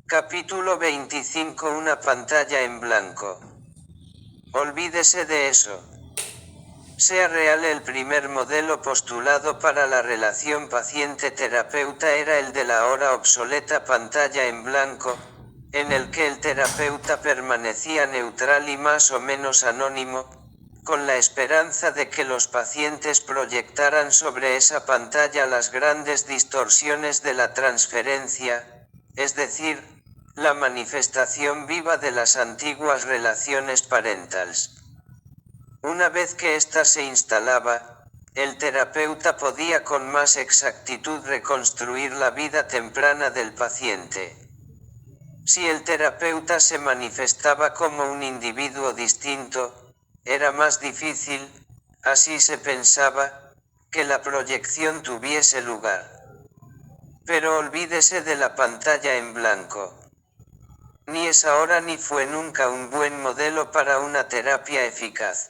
Capítulo 25. Una pantalla en blanco. Olvídese de eso. Sea real, el primer modelo postulado para la relación paciente-terapeuta era el de la ahora obsoleta pantalla en blanco, en el que el terapeuta permanecía neutral y más o menos anónimo, con la esperanza de que los pacientes proyectaran sobre esa pantalla las grandes distorsiones de la transferencia, es decir, la manifestación viva de las antiguas relaciones parentales. Una vez que ésta se instalaba, el terapeuta podía con más exactitud reconstruir la vida temprana del paciente. Si el terapeuta se manifestaba como un individuo distinto, era más difícil, así se pensaba, que la proyección tuviese lugar. Pero olvídese de la pantalla en blanco. Ni es ahora ni fue nunca un buen modelo para una terapia eficaz.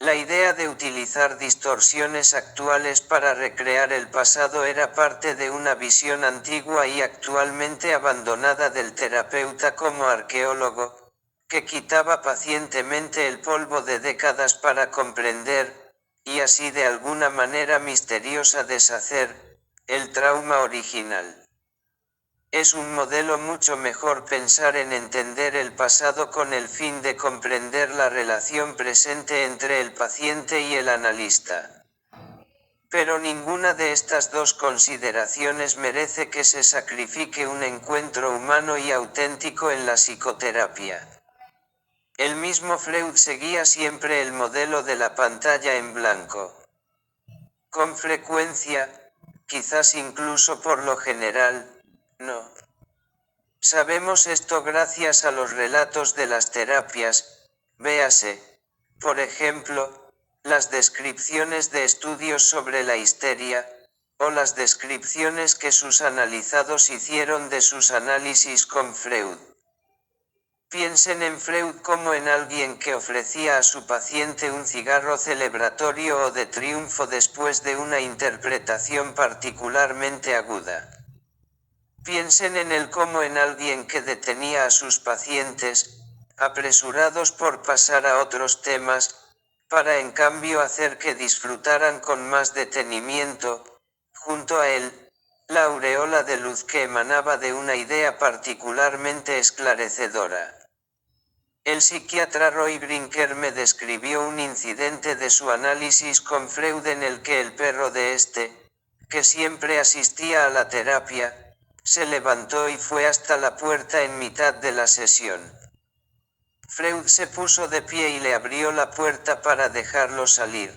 La idea de utilizar distorsiones actuales para recrear el pasado era parte de una visión antigua y actualmente abandonada del terapeuta como arqueólogo, que quitaba pacientemente el polvo de décadas para comprender, y así de alguna manera misteriosa deshacer, el trauma original. Es un modelo mucho mejor pensar en entender el pasado con el fin de comprender la relación presente entre el paciente y el analista. Pero ninguna de estas dos consideraciones merece que se sacrifique un encuentro humano y auténtico en la psicoterapia. El mismo Freud seguía siempre el modelo de la pantalla en blanco. Con frecuencia, quizás incluso por lo general, no. Sabemos esto gracias a los relatos de las terapias, véase, por ejemplo, las descripciones de estudios sobre la histeria, o las descripciones que sus analizados hicieron de sus análisis con Freud. Piensen en Freud como en alguien que ofrecía a su paciente un cigarro celebratorio o de triunfo después de una interpretación particularmente aguda. Piensen en él como en alguien que detenía a sus pacientes, apresurados por pasar a otros temas, para en cambio hacer que disfrutaran con más detenimiento, junto a él, la aureola de luz que emanaba de una idea particularmente esclarecedora. El psiquiatra Roy Brinker me describió un incidente de su análisis con Freud en el que el perro de que siempre asistía a la terapia, se levantó y fue hasta la puerta en mitad de la sesión. Freud se puso de pie y le abrió la puerta para dejarlo salir.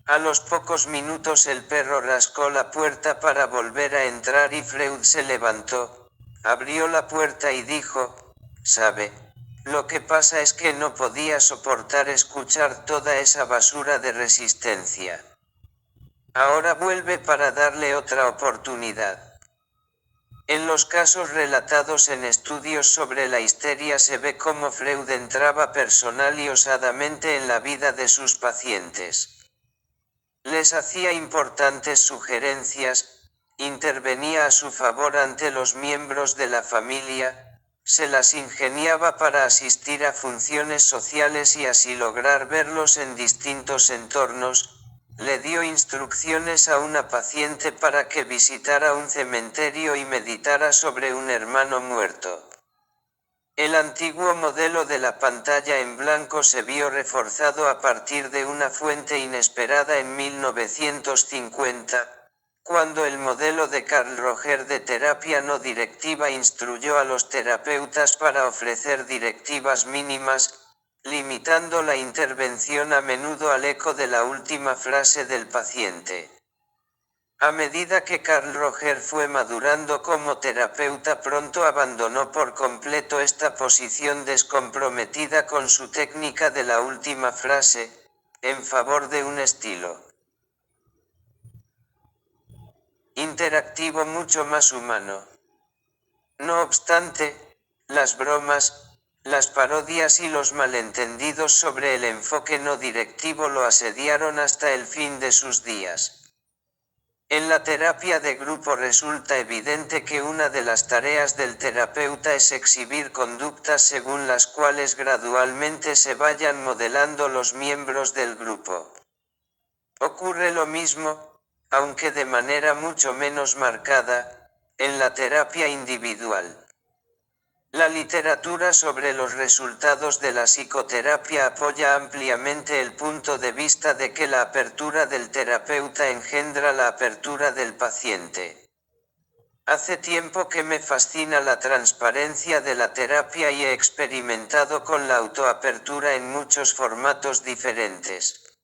A los pocos minutos el perro rascó la puerta para volver a entrar y Freud se levantó, abrió la puerta y dijo, ¿sabe? Lo que pasa es que no podía soportar escuchar toda esa basura de resistencia. Ahora vuelve para darle otra oportunidad. En los casos relatados en estudios sobre la histeria se ve cómo Freud entraba personal y osadamente en la vida de sus pacientes. Les hacía importantes sugerencias, intervenía a su favor ante los miembros de la familia, se las ingeniaba para asistir a funciones sociales y así lograr verlos en distintos entornos. Le dio instrucciones a una paciente para que visitara un cementerio y meditara sobre un hermano muerto. El antiguo modelo de la pantalla en blanco se vio reforzado a partir de una fuente inesperada en 1950, cuando el modelo de Carl Roger de terapia no directiva instruyó a los terapeutas para ofrecer directivas mínimas, limitando la intervención a menudo al eco de la última frase del paciente. A medida que Carl Roger fue madurando como terapeuta, pronto abandonó por completo esta posición descomprometida con su técnica de la última frase, en favor de un estilo interactivo mucho más humano. No obstante, las bromas, las parodias y los malentendidos sobre el enfoque no directivo lo asediaron hasta el fin de sus días. En la terapia de grupo resulta evidente que una de las tareas del terapeuta es exhibir conductas según las cuales gradualmente se vayan modelando los miembros del grupo. Ocurre lo mismo, aunque de manera mucho menos marcada, en la terapia individual. La literatura sobre los resultados de la psicoterapia apoya ampliamente el punto de vista de que la apertura del terapeuta engendra la apertura del paciente. Hace tiempo que me fascina la transparencia de la terapia y he experimentado con la autoapertura en muchos formatos diferentes.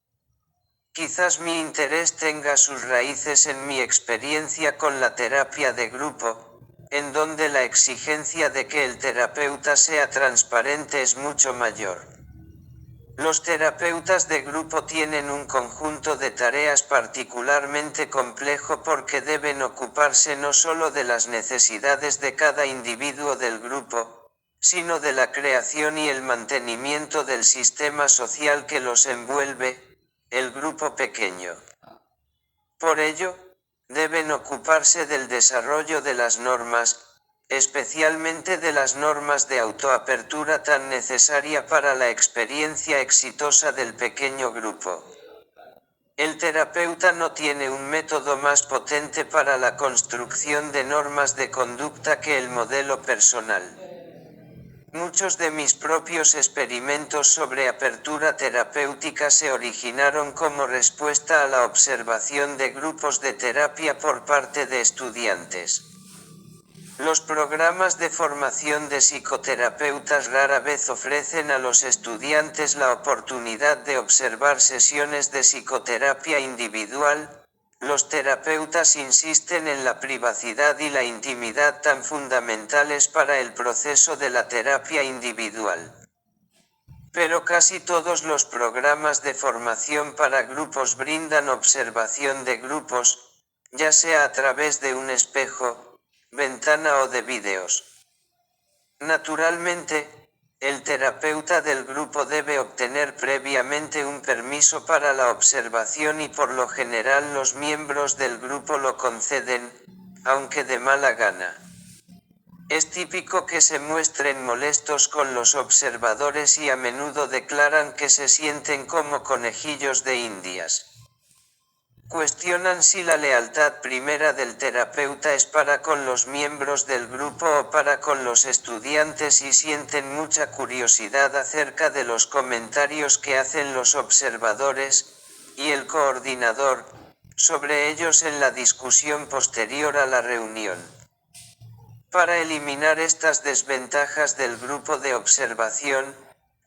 Quizás mi interés tenga sus raíces en mi experiencia con la terapia de grupo, en donde la exigencia de que el terapeuta sea transparente es mucho mayor. Los terapeutas de grupo tienen un conjunto de tareas particularmente complejo porque deben ocuparse no solo de las necesidades de cada individuo del grupo, sino de la creación y el mantenimiento del sistema social que los envuelve, el grupo pequeño. Por ello, deben ocuparse del desarrollo de las normas, especialmente de las normas de autoapertura tan necesaria para la experiencia exitosa del pequeño grupo. El terapeuta no tiene un método más potente para la construcción de normas de conducta que el modelo personal. Muchos de mis propios experimentos sobre apertura terapéutica se originaron como respuesta a la observación de grupos de terapia por parte de estudiantes. Los programas de formación de psicoterapeutas rara vez ofrecen a los estudiantes la oportunidad de observar sesiones de psicoterapia individual. Los terapeutas insisten en la privacidad y la intimidad tan fundamentales para el proceso de la terapia individual. Pero casi todos los programas de formación para grupos brindan observación de grupos, ya sea a través de un espejo, ventana o de vídeos. Naturalmente, el terapeuta del grupo debe obtener previamente un permiso para la observación y por lo general los miembros del grupo lo conceden, aunque de mala gana. Es típico que se muestren molestos con los observadores y a menudo declaran que se sienten como conejillos de indias. Cuestionan si la lealtad primera del terapeuta es para con los miembros del grupo o para con los estudiantes y sienten mucha curiosidad acerca de los comentarios que hacen los observadores y el coordinador sobre ellos en la discusión posterior a la reunión. Para eliminar estas desventajas del grupo de observación,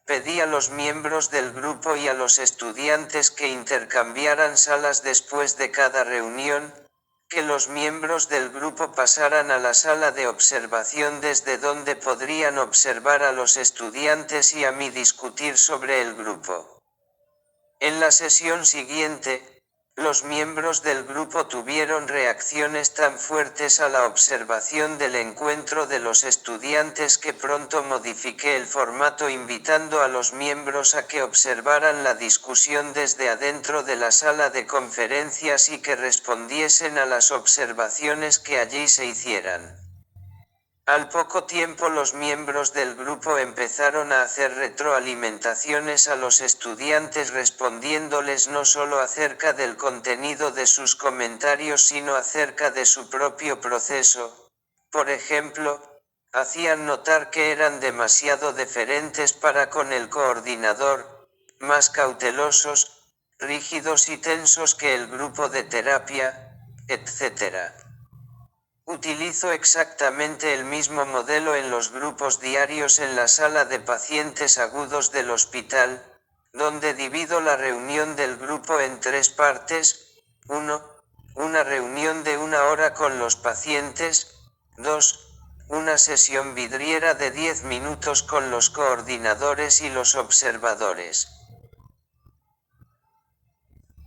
pedí a los miembros del grupo y a los estudiantes que intercambiaran salas después de cada reunión, que los miembros del grupo pasaran a la sala de observación desde donde podrían observar a los estudiantes y a mí discutir sobre el grupo. En la sesión siguiente, los miembros del grupo tuvieron reacciones tan fuertes a la observación del encuentro de los estudiantes que pronto modifiqué el formato invitando a los miembros a que observaran la discusión desde adentro de la sala de conferencias y que respondiesen a las observaciones que allí se hicieran. Al poco tiempo los miembros del grupo empezaron a hacer retroalimentaciones a los estudiantes respondiéndoles no solo acerca del contenido de sus comentarios sino acerca de su propio proceso. Por ejemplo, hacían notar que eran demasiado deferentes para con el coordinador, más cautelosos, rígidos y tensos que el grupo de terapia, etc. Utilizo exactamente el mismo modelo en los grupos diarios en la sala de pacientes agudos del hospital, donde divido la reunión del grupo en 3 partes. 1. Una reunión de 1 hora con los pacientes. 2. Una sesión vidriera de 10 minutos con los coordinadores y los observadores.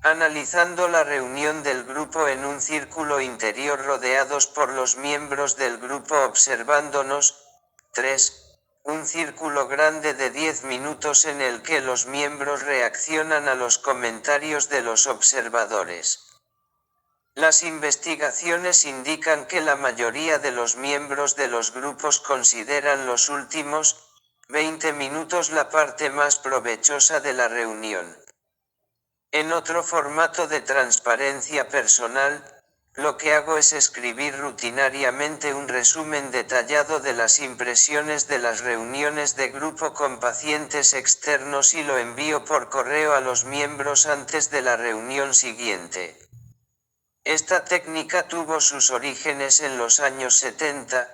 Analizando la reunión del grupo en un círculo interior rodeados por los miembros del grupo observándonos. 3. Un círculo grande de 10 minutos en el que los miembros reaccionan a los comentarios de los observadores. Las investigaciones indican que la mayoría de los miembros de los grupos consideran los últimos 20 minutos la parte más provechosa de la reunión. En otro formato de transparencia personal, lo que hago es escribir rutinariamente un resumen detallado de las impresiones de las reuniones de grupo con pacientes externos y lo envío por correo a los miembros antes de la reunión siguiente. Esta técnica tuvo sus orígenes en los años 70,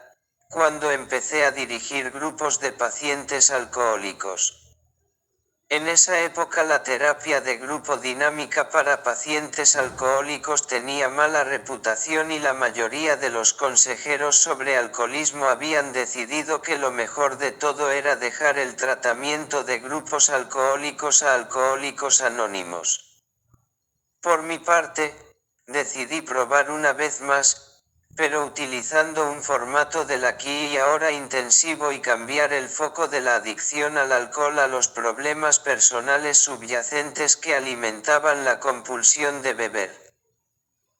cuando empecé a dirigir grupos de pacientes alcohólicos. En esa época la terapia de grupo dinámica para pacientes alcohólicos tenía mala reputación y la mayoría de los consejeros sobre alcoholismo habían decidido que lo mejor de todo era dejar el tratamiento de grupos alcohólicos a Alcohólicos Anónimos. Por mi parte, decidí probar una vez más, pero utilizando un formato del aquí y ahora intensivo y cambiar el foco de la adicción al alcohol a los problemas personales subyacentes que alimentaban la compulsión de beber.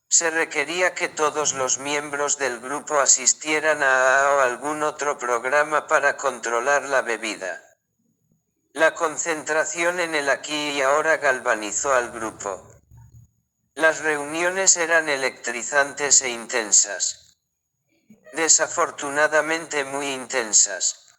Se requería que todos los miembros del grupo asistieran a AA o algún otro programa para controlar la bebida. La concentración en el aquí y ahora galvanizó al grupo. Las reuniones eran electrizantes e intensas. Desafortunadamente muy intensas.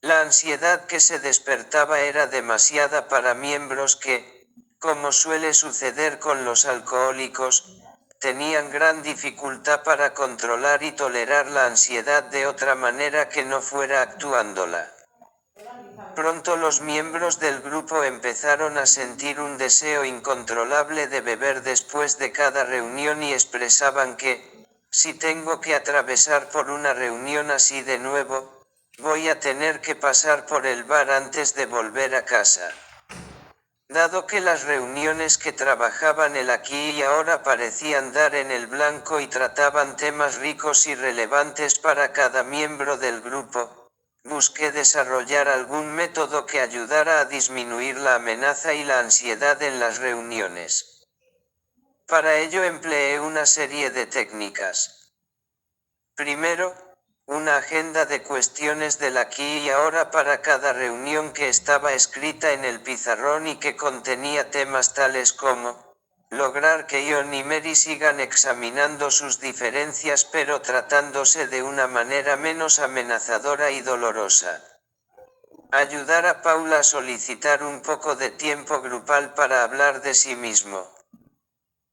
La ansiedad que se despertaba era demasiada para miembros que, como suele suceder con los alcohólicos, tenían gran dificultad para controlar y tolerar la ansiedad de otra manera que no fuera actuándola. Pronto los miembros del grupo empezaron a sentir un deseo incontrolable de beber después de cada reunión y expresaban que, si tengo que atravesar por una reunión así de nuevo, voy a tener que pasar por el bar antes de volver a casa. Dado que las reuniones que trabajaban el aquí y ahora parecían dar en el blanco y trataban temas ricos y relevantes para cada miembro del grupo, busqué desarrollar algún método que ayudara a disminuir la amenaza y la ansiedad en las reuniones. Para ello empleé una serie de técnicas. Primero, una agenda de cuestiones del aquí y ahora para cada reunión que estaba escrita en el pizarrón y que contenía temas tales como lograr que John y Mary sigan examinando sus diferencias pero tratándose de una manera menos amenazadora y dolorosa. Ayudar a Paula a solicitar un poco de tiempo grupal para hablar de sí mismo.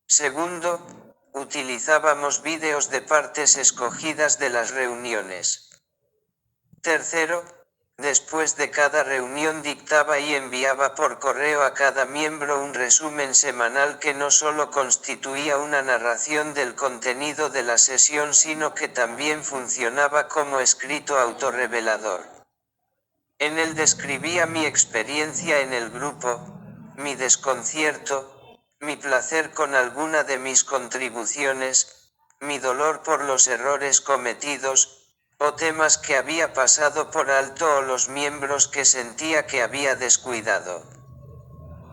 Segundo, utilizábamos vídeos de partes escogidas de las reuniones. Tercero, después de cada reunión dictaba y enviaba por correo a cada miembro un resumen semanal que no solo constituía una narración del contenido de la sesión sino que también funcionaba como escrito autorrevelador. En él describía mi experiencia en el grupo, mi desconcierto, mi placer con alguna de mis contribuciones, mi dolor por los errores cometidos, o temas que había pasado por alto o los miembros que sentía que había descuidado.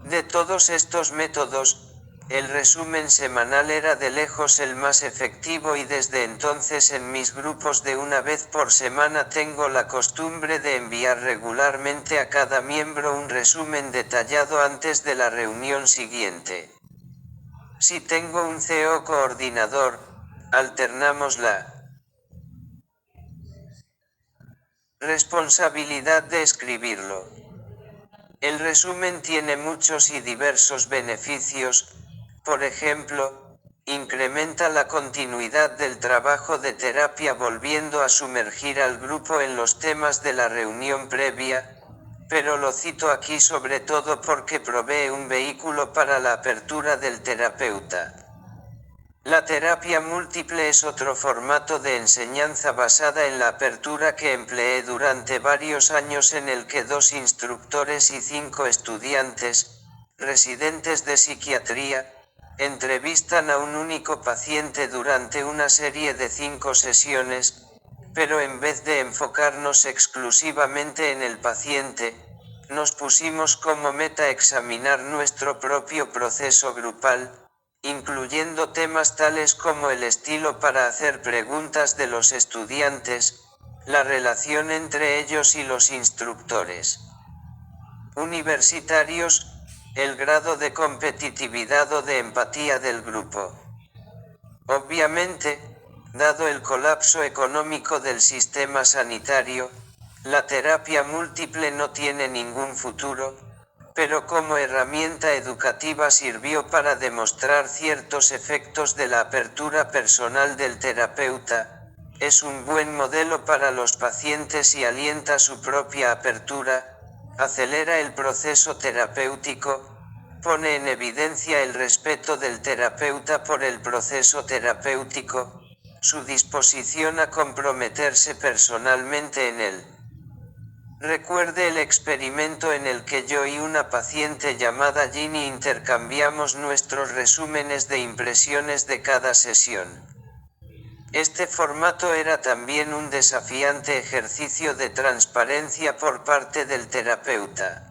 De todos estos métodos, el resumen semanal era de lejos el más efectivo y desde entonces en mis grupos de una vez por semana tengo la costumbre de enviar regularmente a cada miembro un resumen detallado antes de la reunión siguiente. Si tengo un CEO coordinador, alternamos la responsabilidad de escribirlo. El resumen tiene muchos y diversos beneficios, por ejemplo, incrementa la continuidad del trabajo de terapia volviendo a sumergir al grupo en los temas de la reunión previa, pero lo cito aquí sobre todo porque provee un vehículo para la apertura del terapeuta. La terapia múltiple es otro formato de enseñanza basada en la apertura que empleé durante varios años en el que 2 instructores y 5 estudiantes, residentes de psiquiatría, entrevistan a un único paciente durante una serie de 5 sesiones, pero en vez de enfocarnos exclusivamente en el paciente, nos pusimos como meta examinar nuestro propio proceso grupal, incluyendo temas tales como el estilo para hacer preguntas de los estudiantes, la relación entre ellos y los instructores universitarios, el grado de competitividad o de empatía del grupo. Obviamente, dado el colapso económico del sistema sanitario, la terapia múltiple no tiene ningún futuro, pero como herramienta educativa sirvió para demostrar ciertos efectos de la apertura personal del terapeuta, es un buen modelo para los pacientes y alienta su propia apertura, acelera el proceso terapéutico, pone en evidencia el respeto del terapeuta por el proceso terapéutico, su disposición a comprometerse personalmente en él. Recuerde el experimento en el que yo y una paciente llamada Ginny intercambiamos nuestros resúmenes de impresiones de cada sesión. Este formato era también un desafiante ejercicio de transparencia por parte del terapeuta.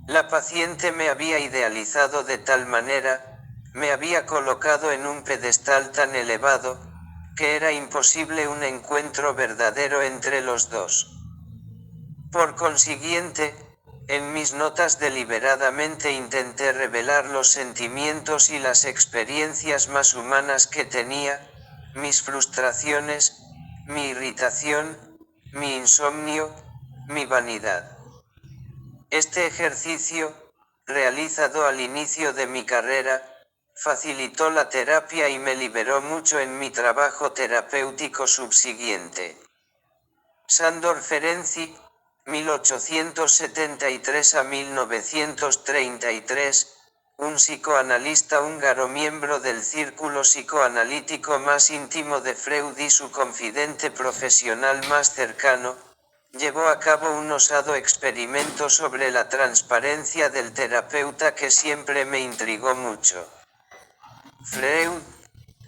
La paciente me había idealizado de tal manera, me había colocado en un pedestal tan elevado, que era imposible un encuentro verdadero entre los dos. Por consiguiente, en mis notas deliberadamente intenté revelar los sentimientos y las experiencias más humanas que tenía, mis frustraciones, mi irritación, mi insomnio, mi vanidad. Este ejercicio, realizado al inicio de mi carrera, facilitó la terapia y me liberó mucho en mi trabajo terapéutico subsiguiente. Sándor Ferenczi, 1873 a 1933, un psicoanalista húngaro miembro del círculo psicoanalítico más íntimo de Freud y su confidente profesional más cercano, llevó a cabo un osado experimento sobre la transparencia del terapeuta que siempre me intrigó mucho. Freud,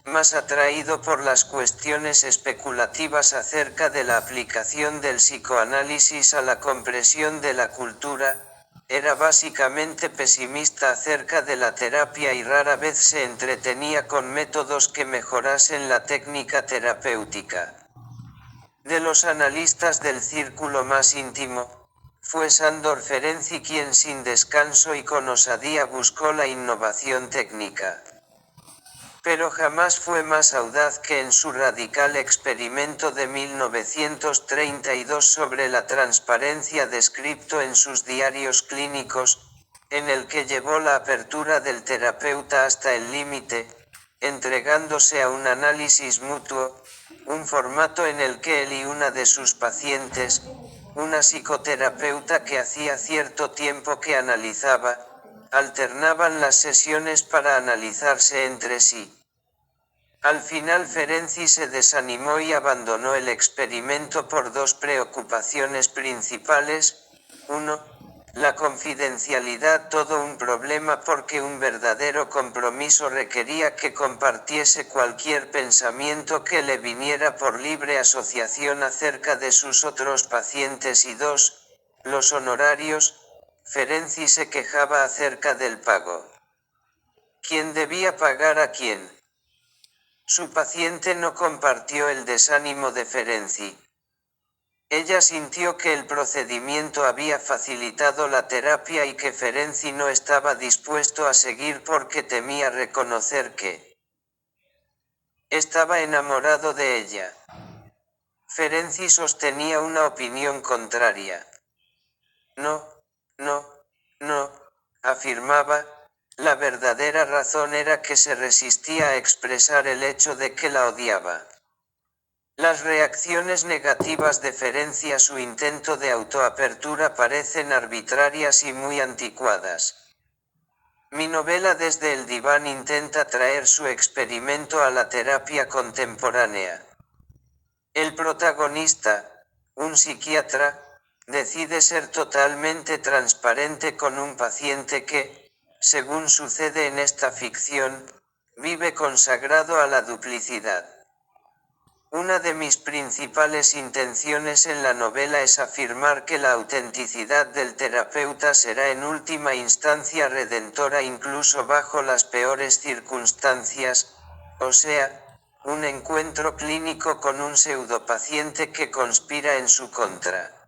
más atraído por las cuestiones especulativas acerca de la aplicación del psicoanálisis a la comprensión de la cultura, era básicamente pesimista acerca de la terapia y rara vez se entretenía con métodos que mejorasen la técnica terapéutica. De los analistas del círculo más íntimo, fue Sándor Ferenczi quien sin descanso y con osadía buscó la innovación técnica. Pero jamás fue más audaz que en su radical experimento de 1932 sobre la transparencia descrito en sus diarios clínicos, en el que llevó la apertura del terapeuta hasta el límite, entregándose a un análisis mutuo, un formato en el que él y una de sus pacientes, una psicoterapeuta que hacía cierto tiempo que analizaba, alternaban las sesiones para analizarse entre sí. Al final Ferenczi se desanimó y abandonó el experimento por dos preocupaciones principales. 1. La confidencialidad, todo un problema porque un verdadero compromiso requería que compartiese cualquier pensamiento que le viniera por libre asociación acerca de sus otros pacientes y 2. Los honorarios. Ferenczi se quejaba acerca del pago. ¿Quién debía pagar a quién? Su paciente no compartió el desánimo de Ferenczi. Ella sintió que el procedimiento había facilitado la terapia y que Ferenczi no estaba dispuesto a seguir porque temía reconocer que estaba enamorado de ella. Ferenczi sostenía una opinión contraria. No, afirmaba, la verdadera razón era que se resistía a expresar el hecho de que la odiaba. Las reacciones negativas de Ferenczi a su intento de autoapertura parecen arbitrarias y muy anticuadas. Mi novela Desde el diván intenta traer su experimento a la terapia contemporánea. El protagonista, un psiquiatra, decide ser totalmente transparente con un paciente que, según sucede en esta ficción, vive consagrado a la duplicidad. Una de mis principales intenciones en la novela es afirmar que la autenticidad del terapeuta será en última instancia redentora incluso bajo las peores circunstancias, o sea, un encuentro clínico con un pseudopaciente que conspira en su contra.